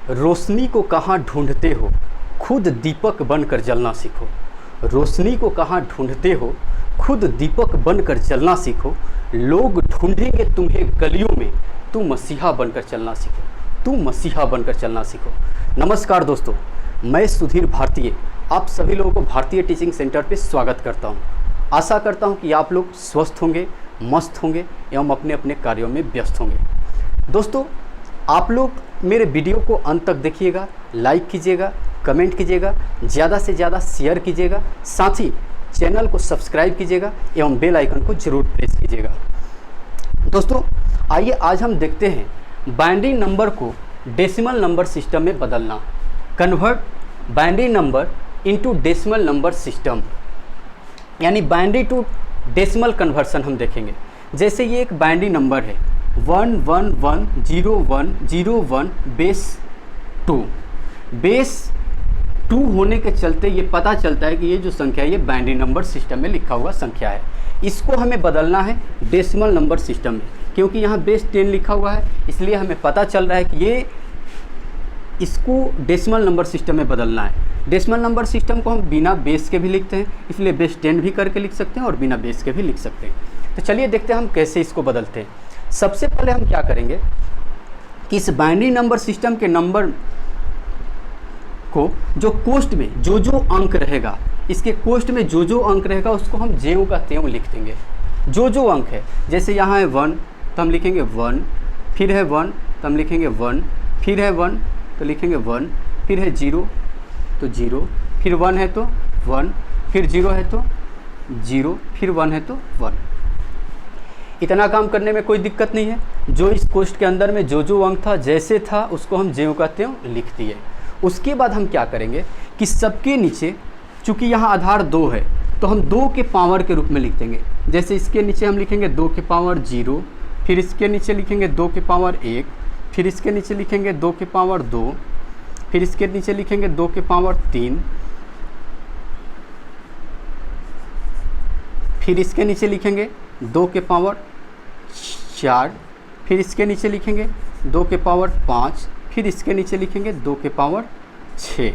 रोशनी को कहाँ ढूंढते हो, खुद दीपक बनकर जलना सीखो। रोशनी को कहाँ ढूंढते हो, खुद दीपक बनकर जलना सीखो। लोग ढूंढेंगे तुम्हें गलियों में, तुम मसीहा बनकर चलना सीखो। तुम मसीहा बनकर चलना सीखो। नमस्कार दोस्तों, मैं सुधीर भारतीय आप सभी लोगों को भारतीय टीचिंग सेंटर पे स्वागत करता हूँ। आशा करता हूँ कि आप लोग स्वस्थ होंगे, मस्त होंगे एवं अपने अपने कार्यों में व्यस्त होंगे। दोस्तों, आप लोग मेरे वीडियो को अंत तक देखिएगा, लाइक कीजिएगा, कमेंट कीजिएगा, ज़्यादा से ज़्यादा शेयर कीजिएगा, साथ ही चैनल को सब्सक्राइब कीजिएगा एवं बेल आइकन को जरूर प्रेस कीजिएगा। दोस्तों, आइए आज हम देखते हैं बाइनरी नंबर को डेसिमल नंबर सिस्टम में बदलना। Convert binary number into decimal number system, यानी बाइनरी टू डेसिमल कन्वर्सन हम देखेंगे। जैसे ये एक बाइनरी नंबर है 1110101 बेस 2। बेस 2 होने के चलते ये पता चलता है कि ये जो संख्या है ये बाइनरी नंबर सिस्टम में लिखा हुआ संख्या है। इसको हमें बदलना है डेसिमल नंबर सिस्टम में, क्योंकि यहाँ बेस 10 लिखा हुआ है, इसलिए हमें पता चल रहा है कि ये इसको डेसिमल नंबर सिस्टम में बदलना है। डेसिमल नंबर सिस्टम को हम बिना बेस के भी लिखते हैं, इसलिए बेस 10 भी करके लिख सकते हैं और बिना बेस के भी लिख सकते हैं। तो चलिए देखते हैं हम कैसे इसको बदलते हैं। सबसे पहले हम क्या करेंगे कि इस बाइनरी नंबर सिस्टम के नंबर को जो कोष्ठ में जो अंक रहेगा, इसके कोष्ठ में जो अंक रहेगा उसको हम ज्यों का त्यों लिख देंगे। जो अंक है, जैसे यहाँ है 1 तो हम लिखेंगे 1, फिर है 1 तो हम लिखेंगे 1, फिर है 1 तो लिखेंगे 1, फिर है 0 तो 0, फिर 1 है तो 1, फिर 0 है तो 0, फिर 1 है तो 1। इतना काम करने में कोई दिक्कत नहीं है। जो इस कोष्ठ के अंदर में जो अंक था जैसे था उसको हम ज्यों का त्यों लिख दिए। उसके बाद हम क्या करेंगे कि सबके नीचे, चूँकि यहाँ आधार 2 है तो हम 2 के पावर के रूप में लिख देंगे। जैसे इसके नीचे हम लिखेंगे 2 के पावर 0, फिर इसके नीचे लिखेंगे 2 के पावर 1, फिर इसके नीचे लिखेंगे 2 के पावर 2, फिर इसके नीचे लिखेंगे 2 के पावर 3, फिर इसके नीचे लिखेंगे 2 के पावर 4, फिर इसके नीचे लिखेंगे 2 के पावर 5, फिर इसके नीचे लिखेंगे 2 के पावर 6।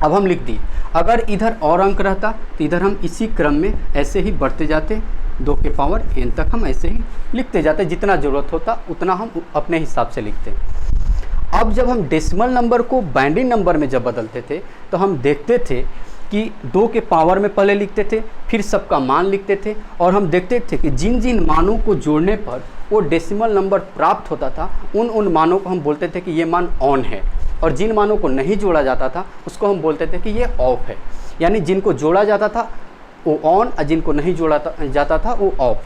अब हम लिख दिए। अगर इधर और अंक रहता तो इधर हम इसी क्रम में ऐसे ही बढ़ते जाते, 2 के पावर n तक हम ऐसे ही लिखते जाते। जितना ज़रूरत होता उतना हम अपने हिसाब से लिखते हैं। अब जब हम डेसिमल नंबर को बाइनरी नंबर में जब बदलते थे तो हम देखते थे कि 2 के पावर में पहले लिखते थे, फिर सबका मान लिखते थे, और हम देखते थे कि जिन जिन मानों को जोड़ने पर वो डेसिमल नंबर प्राप्त होता था उन मानों को हम बोलते थे कि ये मान ऑन है, और जिन मानों को नहीं जोड़ा जाता था उसको हम बोलते थे कि ये ऑफ है। यानी जिनको जोड़ा जाता था वो ऑन और जिनको नहीं जोड़ा जाता था वो ऑफ।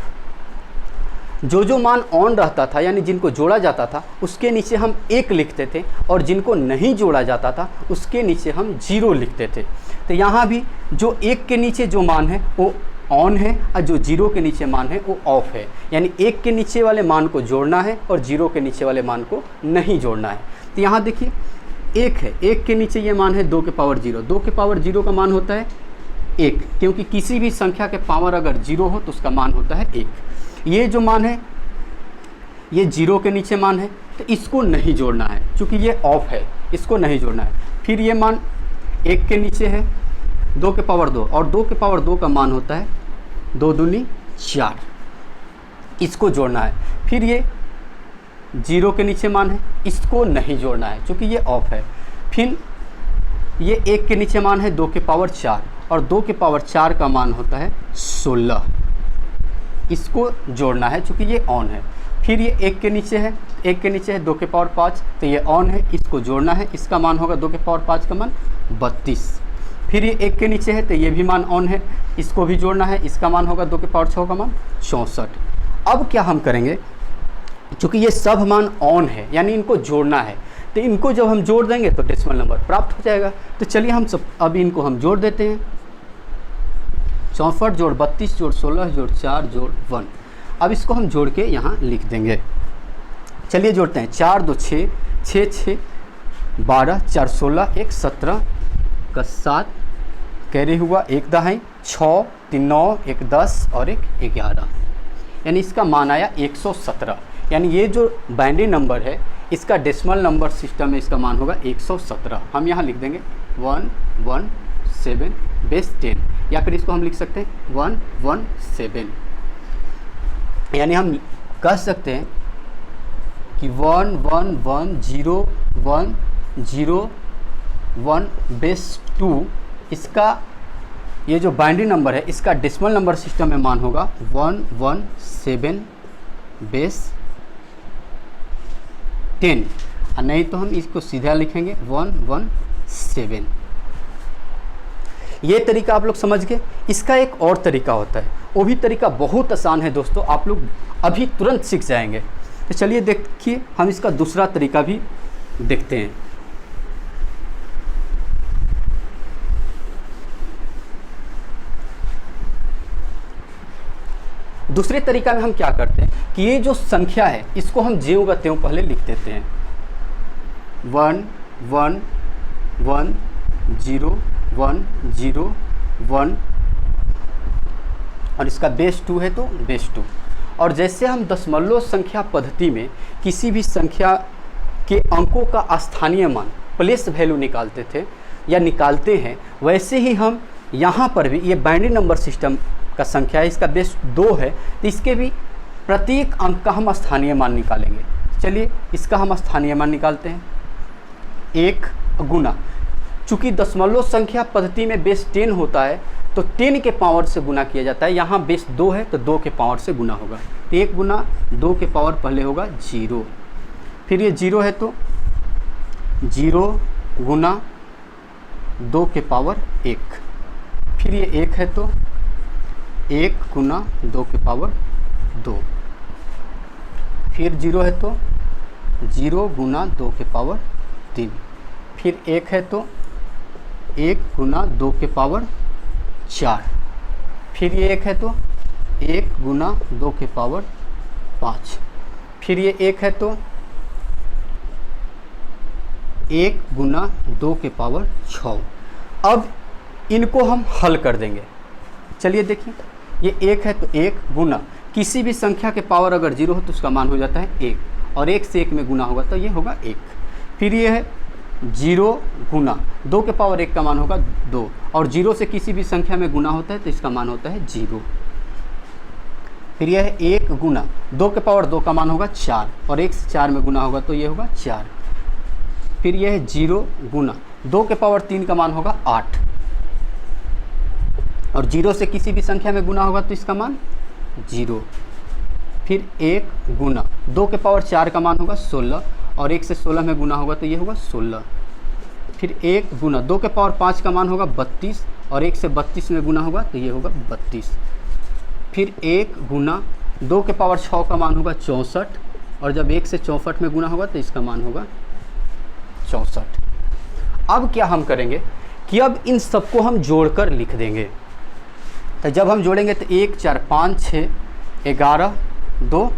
जो मान ऑन रहता था यानी जिनको जोड़ा जाता था उसके नीचे हम 1 लिखते थे, और जिनको नहीं जोड़ा जाता था उसके नीचे हम 0 लिखते थे। तो यहाँ भी जो 1 के नीचे जो मान है वो ऑन है और जो 0 के नीचे मान है वो ऑफ है। यानी 1 के नीचे वाले मान को जोड़ना है और 0 के नीचे वाले मान को नहीं जोड़ना है। तो यहाँ देखिए 1 है, 1 के नीचे ये मान है 2 के पावर 0। 2 के पावर 0 का मान होता है 1, क्योंकि किसी भी संख्या के पावर अगर 0 हो तो उसका मान होता है 1। ये जो मान है ये 0 के नीचे मान है तो इसको नहीं जोड़ना है, क्योंकि ये ऑफ है, इसको नहीं जोड़ना है। फिर ये मान 1 के नीचे है 2 के पावर 2, और 2 के पावर 2 का मान होता है 2 दूनी 4, इसको जोड़ना है। फिर ये 0 के नीचे मान है, इसको नहीं जोड़ना है क्योंकि ये ऑफ है। फिर ये 1 के नीचे मान है 2 के पावर 4, और 2 के पावर 4 का मान होता है 16, इसको जोड़ना है क्योंकि ये ऑन है। फिर ये 1 के नीचे है, 1 के नीचे है 2 के पावर 5 तो ये ऑन है, इसको जोड़ना है, इसका मान होगा 2 के पावर 5 का मान 32। फिर ये 1 के नीचे है तो ये भी मान ऑन है, इसको भी जोड़ना है, इसका मान होगा 2 के पावर 6 का मान 64। अब क्या हम करेंगे, क्योंकि ये सब मान ऑन है यानी इनको जोड़ना है, तो इनको जब हम जोड़ देंगे तो डेसिमल नंबर प्राप्त हो जाएगा। तो चलिए हम सब अभी इनको हम जोड़ देते हैं। 64 जोड़ 32 जोड़ 16 जोड़ 4 जोड़ 1। अब इसको हम जोड़ के यहाँ लिख देंगे। चलिए जोड़ते हैं। 4 2 6, 6 6 12, 4 16, 1 17 का 7, कैरी हुआ 1 दहाई 6, 3 9, 1 10 और 1 11, यानी इसका मान आया 117। यानी ये जो बाइनरी नंबर है इसका डेसिमल नंबर सिस्टम में इसका मान होगा 117। हम यहाँ लिख देंगे 117 बेस 10, या फिर इसको हम लिख सकते हैं 117। यानी हम कह सकते हैं कि 111010 बेस 2 इसका ये जो बाइनरी नंबर है इसका डेसिमल नंबर सिस्टम में मान होगा 117 बेस 10, और नहीं तो हम इसको सीधा लिखेंगे 117। ये तरीका आप लोग समझ गए। इसका एक और तरीका होता है, वो भी तरीका बहुत आसान है दोस्तों, आप लोग अभी तुरंत सीख जाएंगे। तो चलिए देखिए हम इसका दूसरा तरीका भी देखते हैं। दूसरे तरीका में हम क्या करते हैं कि ये जो संख्या है इसको हम ज्यों का त्यों पहले लिख देते हैं 1 1 1 0 1 0 1, और इसका बेस 2 है तो बेस 2। और जैसे हम दशमलव संख्या पद्धति में किसी भी संख्या के अंकों का स्थानीय मान प्लेस वैल्यू निकालते थे या निकालते हैं, वैसे ही हम यहाँ पर भी ये बाइनरी नंबर सिस्टम का संख्या है, इसका बेस 2 है, तो इसके भी प्रत्येक अंक का हम स्थानीय मान निकालेंगे। चलिए इसका हम स्थानीय मान निकालते हैं। 1 गुना, चूँकि दशमलव संख्या पद्धति में बेस 10 होता है तो 10 के पावर से गुना किया जाता है। यहाँ बेस 2 है तो 2 के पावर से गुना होगा। 1 गुना 2 के पावर पहले होगा 0, फिर ये 0 है तो 0 गुना 2 के पावर 1, फिर ये 1 है तो 1 गुना 2 के पावर 2, फिर 0 है तो 0 गुना 2 के पावर 3, फिर 1 है तो 1 गुना 2 के पावर 4, फिर ये 1 है तो 1 गुना 2 के पावर 5, फिर ये 1 है तो 1 गुना 2 के पावर 6। अब इनको हम हल कर देंगे। चलिए देखिए, ये 1 है तो 1 गुना किसी भी संख्या के पावर अगर 0 हो तो उसका मान हो जाता है 1, और 1 से 1 में गुना होगा तो ये होगा 1। फिर ये है 0 गुना 2 के पावर 1 का मान होगा 2, और 0 से किसी भी संख्या में गुना होता है तो इसका मान होता है 0। फिर यह है 1 गुना 2 के पावर 2 का मान होगा 4, और 1 से 4 में गुना होगा तो ये होगा 4। फिर यह है 0 गुना 2 के पावर 3 का मान होगा 8, और 0 से किसी भी संख्या में गुना होगा तो इसका मान 0। फिर 1 गुना 2 के पावर 4 का मान होगा 16, और 1 से 16 में गुना होगा तो ये होगा 16। फिर 1 गुना 2 के पावर 5 का मान होगा 32, और 1 से 32 में गुना होगा तो ये होगा 32। फिर 1 गुना 2 के पावर 6 का मान होगा 64, और जब 1 से 64 में गुना होगा तो इसका मान होगा 64। अब क्या हम करेंगे कि अब इन सबको हम जोड़कर लिख देंगे। तो जब हम जोड़ेंगे तो 1 4 5 6 11 2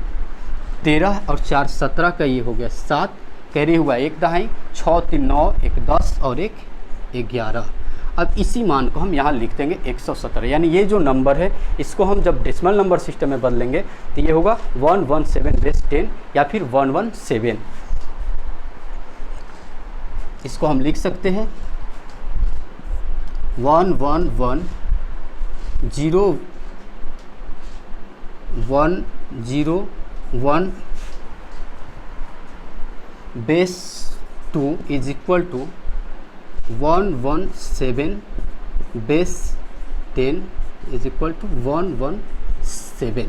13 और 4 17 का ये हो गया 7, कैरी हुआ 1 दहाई, 6 3 9 1 10 और 1 11। अब इसी मान को हम यहाँ लिख देंगे 117। यानी ये जो नंबर है इसको हम जब डेसिमल नंबर सिस्टम में बदलेंगे तो ये होगा 117 बेस 10 या फिर 117। इसको हम लिख सकते हैं 111 0 1 0 1 base 2 is equal to 117 base 10 is equal to 117।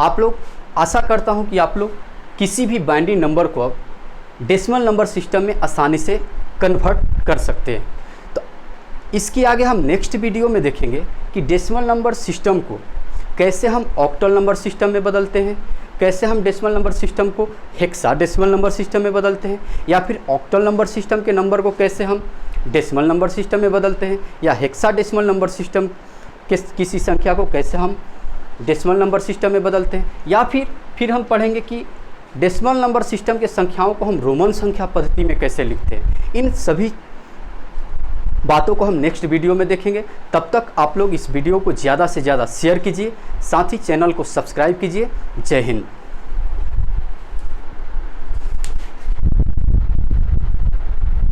आप लोग, आशा करता हूं कि आप लोग किसी भी बाइनरी नंबर को अब डेसिमल नंबर सिस्टम में आसानी से कन्वर्ट कर सकते हैं। तो इसके आगे हम नेक्स्ट वीडियो में देखेंगे कि डेसिमल नंबर सिस्टम को कैसे हम ऑक्टल नंबर सिस्टम में बदलते हैं, कैसे हम डेसिमल नंबर सिस्टम को हेक्साडेसिमल नंबर सिस्टम में बदलते हैं, या फिर ऑक्टल नंबर सिस्टम के नंबर को कैसे हम डेसिमल नंबर सिस्टम में बदलते हैं, या हेक्साडेसिमल नंबर सिस्टम के किसी संख्या को कैसे हम डेसिमल नंबर सिस्टम में बदलते हैं, या फिर हम पढ़ेंगे कि डेसिमल नंबर सिस्टम के संख्याओं को हम रोमन संख्या पद्धति में कैसे लिखते हैं। इन सभी बातों को हम नेक्स्ट वीडियो में देखेंगे। तब तक आप लोग इस वीडियो को ज़्यादा से ज़्यादा शेयर कीजिए, साथ ही चैनल को सब्सक्राइब कीजिए। जय हिंद।